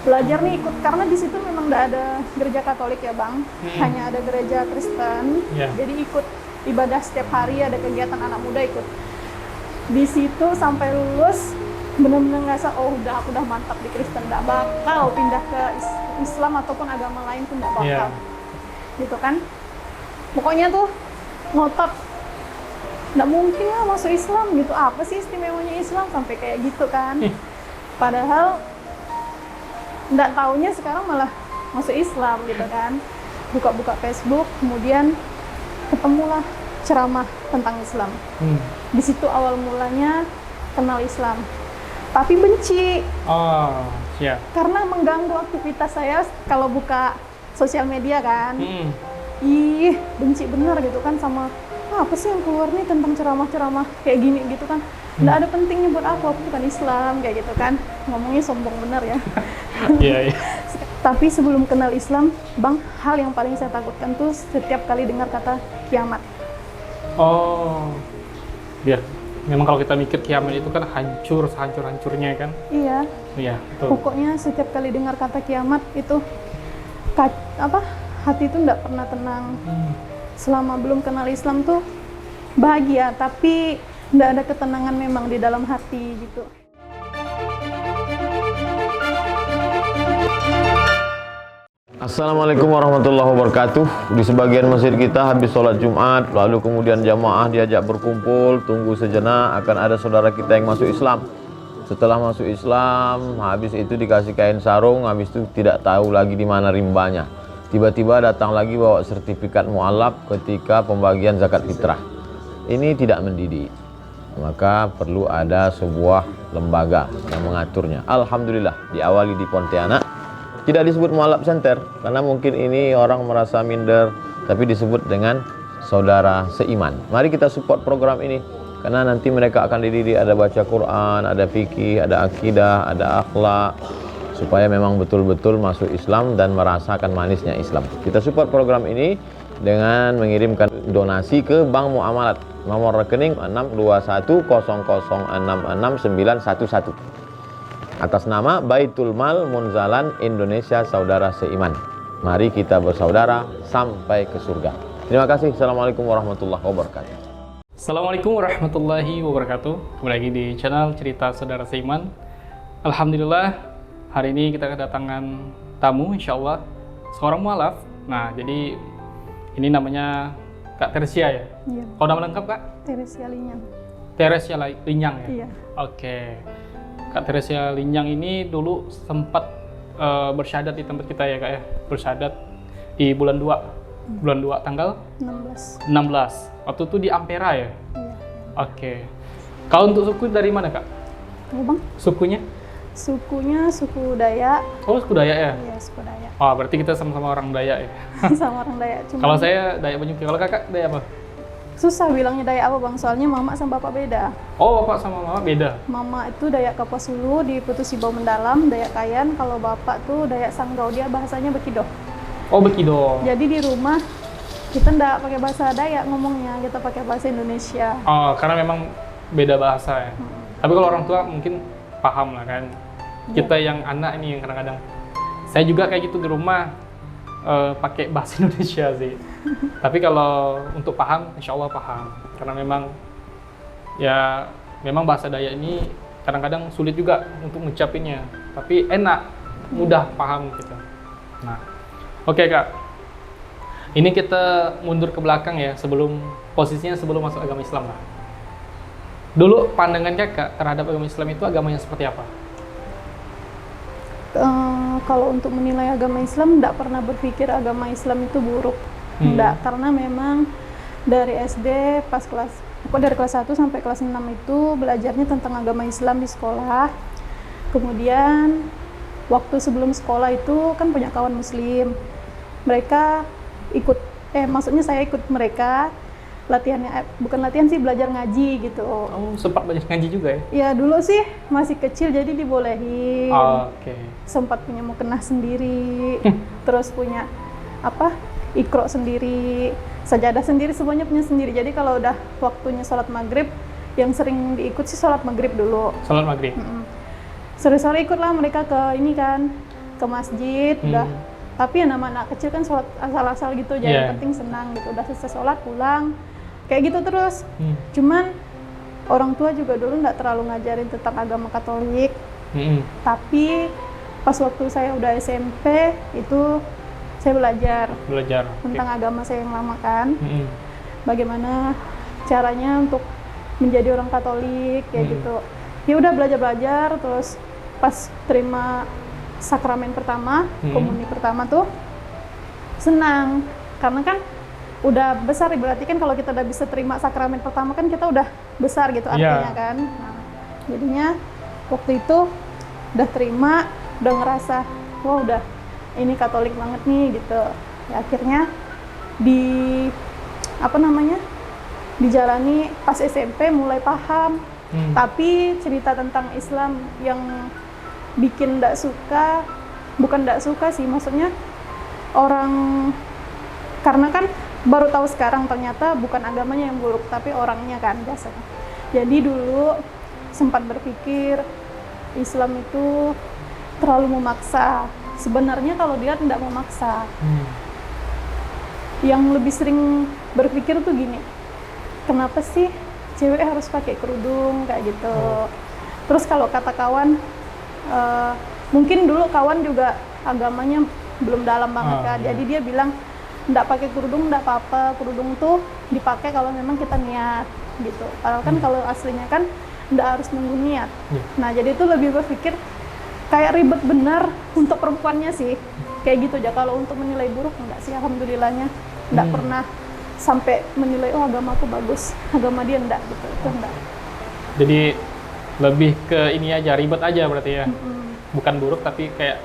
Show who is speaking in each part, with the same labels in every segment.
Speaker 1: belajar nih ikut, karena di situ memang nggak ada gereja Katolik ya Bang, hanya ada gereja Kristen. Jadi ikut ibadah setiap hari, ada kegiatan anak muda ikut. Di situ sampai lulus benar-benar ngerasa aku udah mantap di Kristen, nggak bakal pindah ke Islam ataupun agama lain pun nggak bakal. Gitu kan. Pokoknya tuh ngotot, nggak mungkin lah masuk Islam gitu, apa sih istimewanya Islam sampai kayak gitu kan. Padahal nggak taunya sekarang malah masuk Islam gitu kan. Buka-buka Facebook, kemudian ketemulah ceramah tentang Islam. Di situ awal mulanya kenal Islam, tapi benci. Karena mengganggu aktivitas saya kalau buka sosial media kan. Benci bener gitu kan sama apa sih yang keluar nih tentang ceramah-ceramah kayak gini gitu kan. Nggak ada pentingnya buat aku bukan Islam kayak gitu kan. Ngomongnya sombong bener ya. Tapi sebelum kenal Islam, Bang, hal yang paling saya takutkan tuh setiap kali dengar kata kiamat.
Speaker 2: Memang kalau kita mikir kiamat itu kan hancur sehancur-hancurnya kan. Iya, betul.
Speaker 1: Pokoknya setiap kali dengar kata kiamat itu hati itu nggak pernah tenang. Selama belum kenal Islam tuh bahagia, tapi nggak ada ketenangan memang di dalam hati gitu.
Speaker 3: Assalamualaikum warahmatullahi wabarakatuh. Di sebagian masjid kita habis sholat Jumat, lalu kemudian jamaah diajak berkumpul, tunggu sejenak, akan ada saudara kita yang masuk Islam. Setelah masuk Islam, habis itu dikasih kain sarung, habis itu tidak tahu lagi di mana rimbanya. Tiba-tiba datang lagi bawa sertifikat mu'alaf ketika pembagian zakat fitrah. Ini tidak mendidik. Maka perlu ada sebuah lembaga yang mengaturnya. Alhamdulillah diawali di Pontianak. Tidak disebut mu'alaf center karena mungkin ini orang merasa minder, tapi disebut dengan saudara seiman. Mari kita support program ini karena nanti mereka akan dididik, ada baca Quran, ada fikih, ada akidah, ada akhlak, supaya memang betul-betul masuk Islam dan merasakan manisnya Islam. Kita support program ini dengan mengirimkan donasi ke Bank Muamalat, nomor rekening 62100666911 atas nama Baitul Mal Munzalan Indonesia Saudara Seiman. Mari kita bersaudara sampai ke surga. Terima kasih. Assalamualaikum warahmatullahi wabarakatuh.
Speaker 2: Assalamualaikum warahmatullahi wabarakatuh. Kembali lagi di channel Cerita Saudara Seiman. Alhamdulillah, hari ini kita kedatangan tamu, insya Allah, seorang mualaf. Nah, jadi ini namanya Kak Teresia ya?
Speaker 1: Iya.
Speaker 2: Kalau nama lengkap Kak?
Speaker 1: Teresia Linyang.
Speaker 2: Teresia Linyang ya?
Speaker 1: Iya.
Speaker 2: Oke. Kak Teresia Linyang ini dulu sempat bersyahadat di tempat kita ya Kak ya? Bersyahadat di bulan 2. Bulan 2 tanggal? 16. Waktu itu di Ampera ya?
Speaker 1: Iya.
Speaker 2: Oke. Kalau untuk suku dari mana Kak?
Speaker 1: Apa Bang?
Speaker 2: Sukunya?
Speaker 1: Sukunya suku Dayak.
Speaker 2: Oh, suku Dayak ya?
Speaker 1: Iya, suku Dayak.
Speaker 2: Oh, berarti kita sama-sama orang Dayak ya?
Speaker 1: Sama orang Dayak.
Speaker 2: Kalau saya Dayak Banyuki, kalau Kakak Dayak apa?
Speaker 1: Susah bilangnya Dayak apa Bang, soalnya mama sama bapak beda.
Speaker 2: Oh, bapak sama mama beda?
Speaker 1: Mama itu Dayak Kapuas Hulu di Putus Sibau Mendalam, Dayak Kayan. Kalau bapak tuh Dayak Sanggau, dia bahasanya Bekido.
Speaker 2: Oh, Bekido.
Speaker 1: Jadi di rumah kita nggak pakai bahasa Dayak ngomongnya, kita pakai bahasa Indonesia.
Speaker 2: Oh, karena memang beda bahasa ya? Tapi kalau orang tua mungkin paham lah kan? Kita yang anak ini yang kadang-kadang, saya juga kayak gitu di rumah pakai bahasa Indonesia sih. Tapi kalau untuk paham, insya Allah paham. Karena memang ya memang bahasa Dayak ini kadang-kadang sulit juga untuk ngucapinnya. Tapi enak, mudah paham kita. Nah, oke Kak. Ini kita mundur ke belakang ya, posisinya sebelum masuk agama Islam lah. Dulu pandangan Kakak terhadap agama Islam itu agamanya seperti apa?
Speaker 1: Kalau untuk menilai agama Islam, tidak pernah berpikir agama Islam itu buruk. Tidak, karena memang dari SD dari kelas 1 sampai kelas 6 itu belajarnya tentang agama Islam di sekolah. Kemudian waktu sebelum sekolah itu kan punya kawan muslim. Mereka maksudnya saya ikut mereka latihannya, bukan latihan sih, belajar ngaji gitu.
Speaker 2: Oh, sempat belajar ngaji juga ya?
Speaker 1: Ya dulu sih masih kecil jadi dibolehin.
Speaker 2: Oke.
Speaker 1: Sempat punya mukena sendiri, terus punya ikro sendiri, sajadah sendiri, semuanya punya sendiri. Jadi kalau udah waktunya sholat maghrib, yang sering diikut sih sholat maghrib dulu.
Speaker 2: Sholat maghrib?
Speaker 1: Sore-sore ikutlah mereka ke ini kan, ke masjid, udah. Tapi ya nama anak kecil kan sholat asal-asal gitu, jadi yang penting senang gitu. Udah selesai sholat pulang, kayak gitu terus. Cuman orang tua juga dulu nggak terlalu ngajarin tentang agama Katolik. Tapi pas waktu saya udah SMP itu saya belajar tentang agama saya yang lama kan. Bagaimana caranya untuk menjadi orang Katolik kayak gitu. Ya udah belajar terus pas terima sakramen pertama, komuni pertama tuh senang karena kan udah besar, berarti kan kalau kita udah bisa terima sakramen pertama kan kita udah besar gitu artinya kan. Nah, jadinya waktu itu udah terima, udah ngerasa wah udah ini Katolik banget nih gitu. Ya, akhirnya dijalani pas SMP mulai paham. Tapi cerita tentang Islam yang bikin bukan nggak suka sih, maksudnya orang, karena kan baru tahu sekarang ternyata bukan agamanya yang buruk tapi orangnya kan biasanya. Jadi dulu sempat berpikir Islam itu terlalu memaksa. Sebenarnya kalau dia tidak memaksa, yang lebih sering berpikir tuh gini, kenapa sih cewek harus pakai kerudung kayak gitu. Terus kalau kata kawan, mungkin dulu kawan juga agamanya belum dalam banget kan, jadi dia bilang nggak pakai kerudung nggak apa-apa, kerudung tuh dipakai kalau memang kita niat gitu. Padahal kan kalau aslinya kan nggak harus nunggu niat. Nah jadi itu lebih berpikir kayak ribet bener untuk perempuannya sih, kayak gitu aja. Kalau untuk menilai buruk enggak sih, alhamdulillahnya enggak pernah sampai menilai oh agamaku bagus, agama dia enggak gitu, itu enggak.
Speaker 2: Jadi lebih ke ini aja, ribet aja berarti ya. Bukan buruk tapi kayak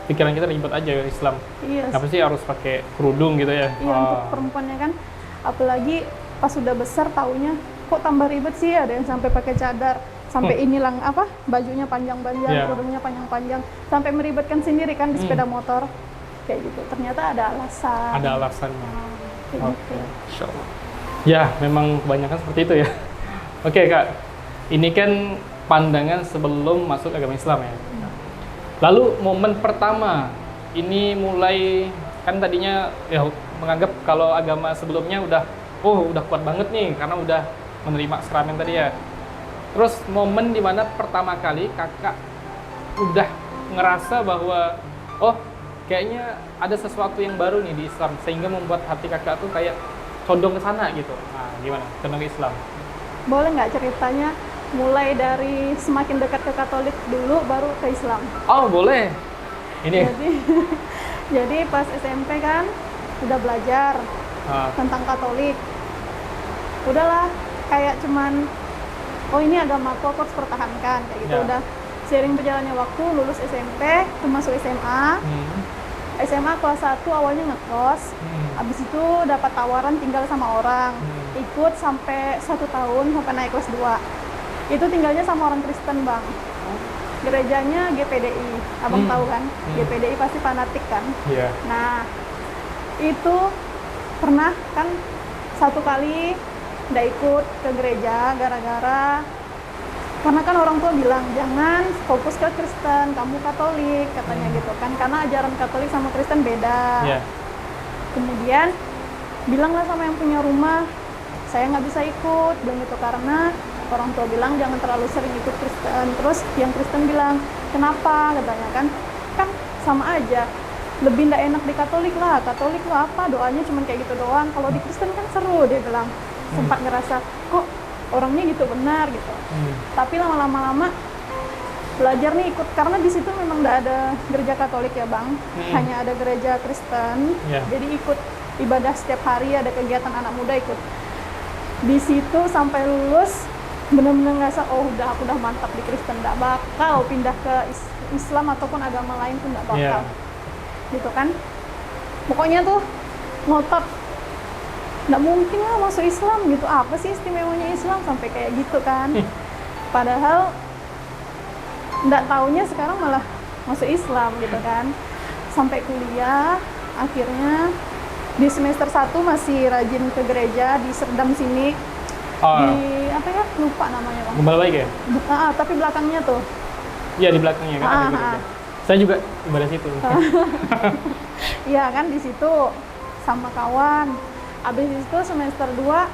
Speaker 2: pikiran kita ribet aja Islam.
Speaker 1: Iya.
Speaker 2: Kenapa sih harus pakai kerudung gitu ya?
Speaker 1: Iya, untuk perempuannya kan, apalagi pas sudah besar taunya kok tambah ribet sih, ada yang sampai pakai cadar, sampai ini bajunya panjang-panjang, kerudungnya panjang-panjang, sampai meribetkan sendiri kan di sepeda motor kayak gitu. Ternyata ada alasan.
Speaker 2: Ada alasannya.
Speaker 1: Gitu.
Speaker 2: Insyaallah. Ya, memang kebanyakan seperti itu ya. Oke Kak, ini kan pandangan sebelum masuk agama Islam ya. Lalu momen pertama ini mulai kan tadinya ya menganggap kalau agama sebelumnya udah kuat banget nih karena udah menerima sakramen tadi ya. Terus momen dimana pertama kali kakak udah ngerasa bahwa kayaknya ada sesuatu yang baru nih di Islam sehingga membuat hati kakak tuh kayak condong ke sana gitu. Nah, gimana? Condong ke Islam.
Speaker 1: Boleh nggak ceritanya mulai dari semakin dekat ke Katolik dulu baru ke Islam?
Speaker 2: Oh, boleh. Ini.
Speaker 1: Jadi pas SMP kan udah belajar tentang Katolik. Udahlah, kayak cuman ini agamaku, aku harus pertahankan kayak gitu. Udah seiring berjalannya waktu, lulus SMP, masuk SMA. SMA kelas 1 awalnya ngekos. Habis itu dapat tawaran tinggal sama orang. Ikut sampai 1 tahun sampai naik kelas 2. Itu tinggalnya sama orang Kristen, Bang. Gerejanya GPDI. Abang tahu kan? GPDI pasti fanatik kan?
Speaker 2: Iya.
Speaker 1: Nah, itu pernah kan 1 kali nggak ikut ke gereja gara-gara karena kan orang tua bilang jangan fokus ke Kristen, kamu Katolik katanya gitu kan, karena ajaran Katolik sama Kristen beda. Kemudian bilanglah sama yang punya rumah, saya nggak bisa ikut, bilang gitu karena orang tua bilang jangan terlalu sering ikut Kristen. Terus yang Kristen bilang kenapa katanya kan sama aja, lebih nggak enak di Katolik lah apa doanya cuma kayak gitu doang, kalau di Kristen kan seru, dia bilang. Sempat ngerasa kok orangnya gitu benar gitu. Tapi lama-lama belajar nih ikut, karena di situ memang nggak ada gereja Katolik ya Bang, hanya ada gereja Kristen. Jadi ikut ibadah setiap hari, ada kegiatan anak muda ikut. Di situ sampai lulus benar-benar ngerasa aku udah mantap di Kristen, nggak bakal pindah ke Islam ataupun agama lain tuh nggak bakal. Gitu kan. Pokoknya tuh ngotot nggak mungkin lah masuk Islam gitu, apa sih istimewanya Islam sampai kayak gitu kan. Padahal nggak taunya sekarang malah masuk Islam gitu kan. Sampai kuliah akhirnya di semester 1 masih rajin ke gereja di Serdam sini. Di lupa namanya Bang.
Speaker 2: Gembala Baik ya?
Speaker 1: Tapi belakangnya tuh.
Speaker 2: Iya, di belakangnya kan ada gereja. Saya juga ibadah situ.
Speaker 1: Iya kan di situ sama kawan. Abis itu semester 2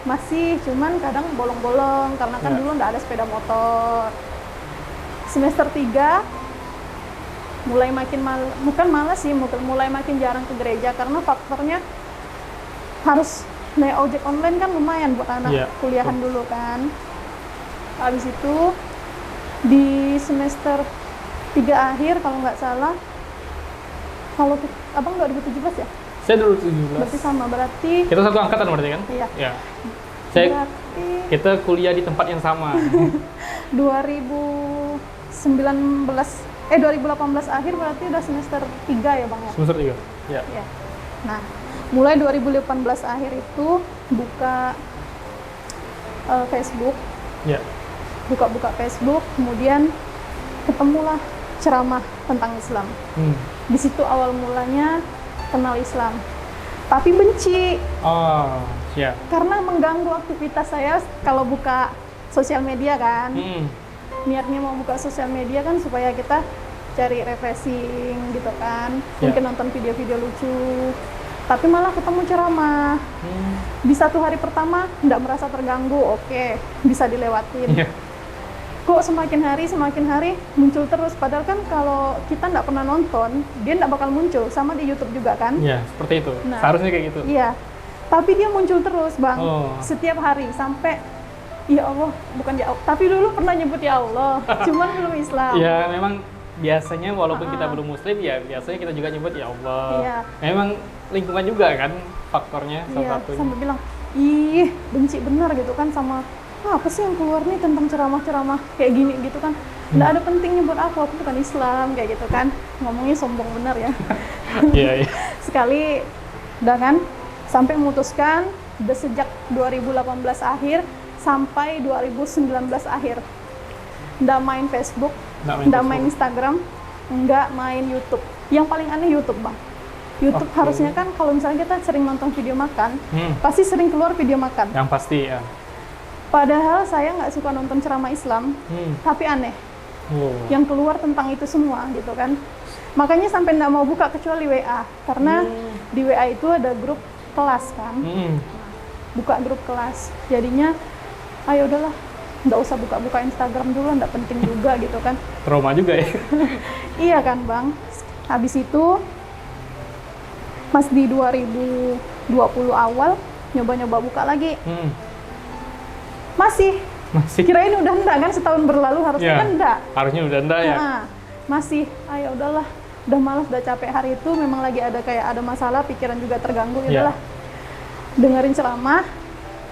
Speaker 1: masih, cuman kadang bolong-bolong karena kan dulu nggak ada sepeda motor. Semester 3 mulai makin bukan malas sih, mulai makin jarang ke gereja karena faktornya harus naik ojek online kan lumayan buat anak kuliahan dulu kan. Habis itu di semester 3 akhir kalau nggak salah, kalau abang 2017 ya?
Speaker 2: Saya 2017.
Speaker 1: Berarti sama, berarti
Speaker 2: kita satu angkatan berarti kan?
Speaker 1: Iya.
Speaker 2: Ya. Kita kuliah di tempat yang sama.
Speaker 1: 2018 akhir berarti udah semester 3 ya bang ya?
Speaker 2: Semester 3, ya.
Speaker 1: Nah, mulai 2018 akhir itu buka Facebook.
Speaker 2: Ya.
Speaker 1: Buka Facebook, kemudian ketemulah ceramah tentang Islam. Di situ awal mulanya kenal Islam. Tapi benci.
Speaker 2: Oh, siap.
Speaker 1: Karena mengganggu aktivitas saya kalau buka sosial media kan. Niatnya mau buka sosial media kan supaya kita cari refreshing gitu kan. Mungkin nonton video-video lucu. Tapi malah ketemu ceramah. Di 1 hari pertama nggak merasa terganggu, oke, bisa dilewatin. Kok semakin hari muncul terus, padahal kan kalau kita nggak pernah nonton, dia nggak bakal muncul, sama di YouTube juga kan?
Speaker 2: Iya, seperti itu.
Speaker 1: Nah,
Speaker 2: seharusnya kayak gitu.
Speaker 1: Iya, tapi dia muncul terus bang, setiap hari sampai ya Allah, bukan ya Allah, tapi dulu pernah nyebut ya Allah, cuman belum Islam.
Speaker 2: Ya memang biasanya walaupun kita belum Muslim ya biasanya kita juga nyebut ya Allah.
Speaker 1: Iya.
Speaker 2: Memang lingkungan juga kan faktornya salah satunya.
Speaker 1: Sampai bilang ih benci benar gitu kan sama apa sih yang keluar nih tentang ceramah-ceramah kayak gini gitu kan, nggak ada pentingnya buat aku bukan Islam kayak gitu kan, ngomongnya sombong bener ya.
Speaker 2: Iya.
Speaker 1: Sekali udah kan sampai memutuskan udah sejak 2018 akhir sampai 2019 akhir nggak main Facebook, nggak main Instagram, nggak main YouTube. Yang paling aneh YouTube bang. YouTube harusnya kan kalau misalnya kita sering nonton video makan, pasti sering keluar video makan.
Speaker 2: Yang pasti ya.
Speaker 1: Padahal saya nggak suka nonton ceramah Islam, tapi aneh. Yang keluar tentang itu semua gitu kan. Makanya sampai nggak mau buka kecuali WA, karena di WA itu ada grup kelas kan. Buka grup kelas, jadinya ayo udahlah, nggak usah buka-buka Instagram dulu, nggak penting juga gitu kan.
Speaker 2: Trauma juga ya.
Speaker 1: Iya kan bang. Habis itu pas di 2020 awal nyoba-nyoba buka lagi. Masih. Kirain udah enggak kan, setahun berlalu harusnya kan enggak.
Speaker 2: Harusnya udah enggak ya.
Speaker 1: Masih. Ayo udahlah. Udah malas, udah capek. Hari itu memang lagi ada kayak ada masalah, pikiran juga terganggu, ya udahlah. Dengerin ceramah.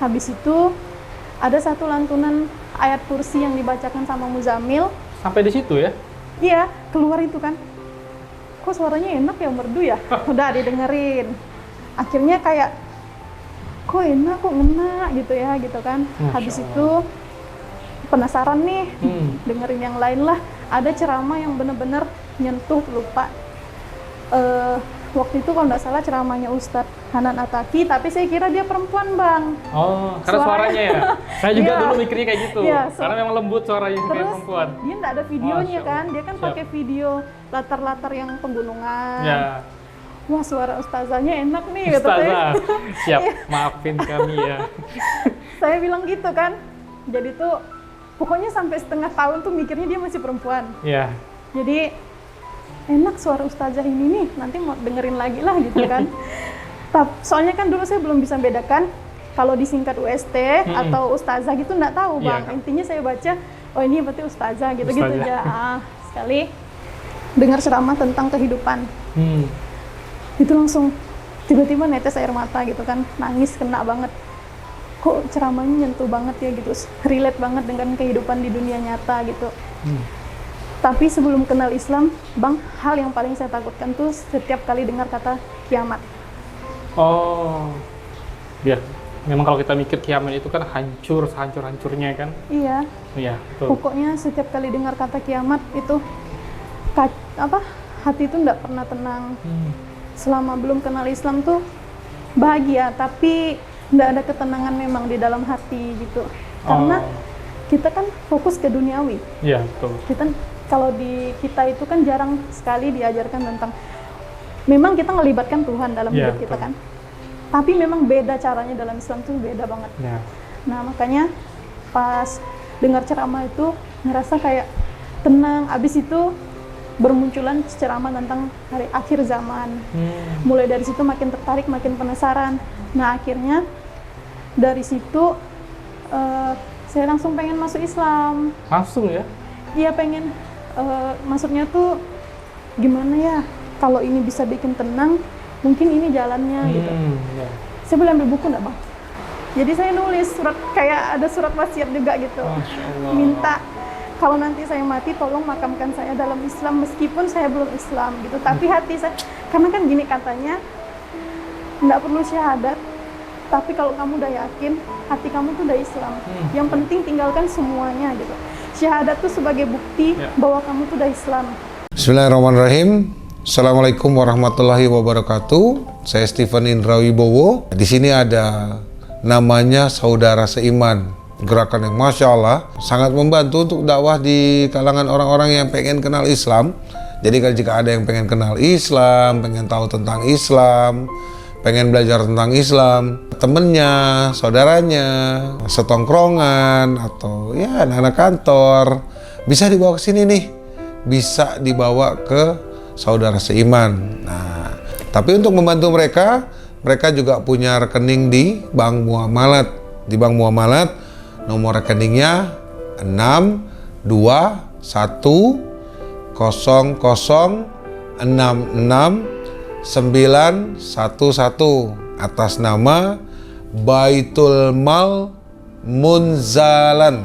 Speaker 1: Habis itu ada satu lantunan ayat kursi yang dibacakan sama Muzamil.
Speaker 2: Sampai di situ ya?
Speaker 1: Iya, keluar itu kan. Kok suaranya enak ya, merdu ya? Udah didengerin. Akhirnya kayak kok enak, kok ngena gitu ya, gitu kan. Habis itu penasaran nih, dengerin yang lain lah. Ada ceramah yang bener-bener nyentuh, lupa. Waktu itu kalau nggak salah ceramahnya Ustadz Hanan Ataki, tapi saya kira dia perempuan bang.
Speaker 2: Oh, karena suaranya ya? Saya juga dulu mikirnya kayak gitu, karena memang lembut suaranya kayak perempuan.
Speaker 1: Dia nggak ada videonya kan, dia kan pakai video latar-latar yang pegunungan. Wah, suara ustazahnya enak nih,
Speaker 2: Ustazah, siap, maafin kami ya.
Speaker 1: Saya bilang gitu kan, jadi tuh pokoknya sampai setengah tahun tuh mikirnya dia masih perempuan.
Speaker 2: Iya.
Speaker 1: Jadi enak suara ustazah ini nih, nanti mau dengerin lagi lah gitu kan. Soalnya kan dulu saya belum bisa bedakan kalau disingkat UST atau ustazah gitu, nggak tahu bang. Intinya saya baca, oh ini berarti ustazah gitu-gitu aja. Sekali dengar ceramah tentang kehidupan. Itu langsung tiba-tiba netes air mata gitu kan, nangis kena banget. Kok ceramahnya nyentuh banget ya gitu, relate banget dengan kehidupan di dunia nyata gitu. Tapi sebelum kenal Islam, bang, hal yang paling saya takutkan tuh setiap kali dengar kata kiamat.
Speaker 2: Oh, ya. Memang kalau kita mikir kiamat itu kan hancur, sehancur-hancurnya kan? Iya. Iya, betul.
Speaker 1: Pokoknya setiap kali dengar kata kiamat itu, hati itu nggak pernah tenang. Selama belum kenal Islam tuh bahagia, tapi nggak ada ketenangan memang di dalam hati gitu. Karena kita kan fokus ke duniawi.
Speaker 2: Iya, betul.
Speaker 1: Kita kalau di kita itu kan jarang sekali diajarkan tentang, memang kita ngelibatkan Tuhan dalam
Speaker 2: Ya,
Speaker 1: hidup kita
Speaker 2: betul.
Speaker 1: kan, tapi memang beda caranya dalam Islam tuh beda banget.
Speaker 2: Ya.
Speaker 1: Nah makanya pas dengar ceramah itu ngerasa kayak tenang. Abis itu bermunculan ceramah tentang hari akhir zaman. Mulai dari situ makin tertarik, makin penasaran. Nah akhirnya dari situ saya langsung pengen masuk Islam.
Speaker 2: Langsung ya?
Speaker 1: Iya pengen, maksudnya tuh gimana ya, kalau ini bisa bikin tenang, mungkin ini jalannya gitu.
Speaker 2: Ya.
Speaker 1: Saya boleh ambil buku nggak bang? Jadi saya nulis surat, kayak ada surat wasiat juga gitu.
Speaker 2: Masya Allah.
Speaker 1: Minta kalau nanti saya mati tolong makamkan saya dalam Islam meskipun saya belum Islam gitu. Tapi hati saya, karena kan gini katanya, nggak perlu syahadat, tapi kalau kamu udah yakin hati kamu tuh udah Islam. Yang penting tinggalkan semuanya gitu. Syahadat tuh sebagai bukti bahwa kamu tuh udah Islam.
Speaker 4: Bismillahirrahmanirrahim. Assalamualaikum warahmatullahi wabarakatuh. Saya Stephen Indra Wibowo. Di sini ada namanya Saudara Seiman. Gerakan yang Masya Allah sangat membantu untuk dakwah di kalangan orang-orang yang pengen kenal Islam. Jadi kalau jika ada yang pengen kenal Islam, pengen tahu tentang Islam, pengen belajar tentang Islam, temennya, saudaranya, setongkrongan, atau ya anak-anak kantor, bisa dibawa ke sini nih, bisa dibawa ke Saudara Seiman. Nah, tapi untuk membantu mereka, mereka juga punya rekening di Bank Muamalat. Di Bank Muamalat, nomor rekeningnya 62100669911 atas nama Baitul Mal Munzalan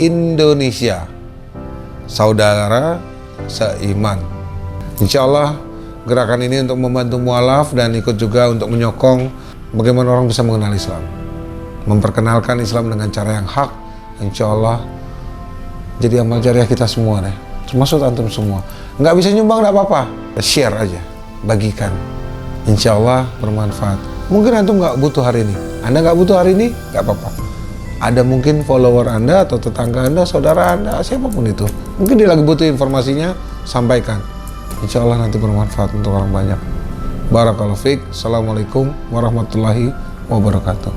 Speaker 4: Indonesia, Saudara Seiman. Insya Allah gerakan ini untuk membantu mualaf dan ikut juga untuk menyokong bagaimana orang bisa mengenal Islam, memperkenalkan Islam dengan cara yang hak. Insya Allah jadi amal jariah kita semua deh, termasuk antum semua. Nggak bisa nyumbang nggak apa-apa, share aja, bagikan. Insya Allah bermanfaat. Mungkin antum nggak butuh hari ini, Anda nggak butuh hari ini, nggak apa-apa. Ada mungkin follower Anda atau tetangga Anda, saudara Anda, siapapun itu, mungkin dia lagi butuh informasinya, sampaikan. Insya Allah nanti bermanfaat untuk orang banyak. Barakallahu fiik. Assalamualaikum warahmatullahi wabarakatuh.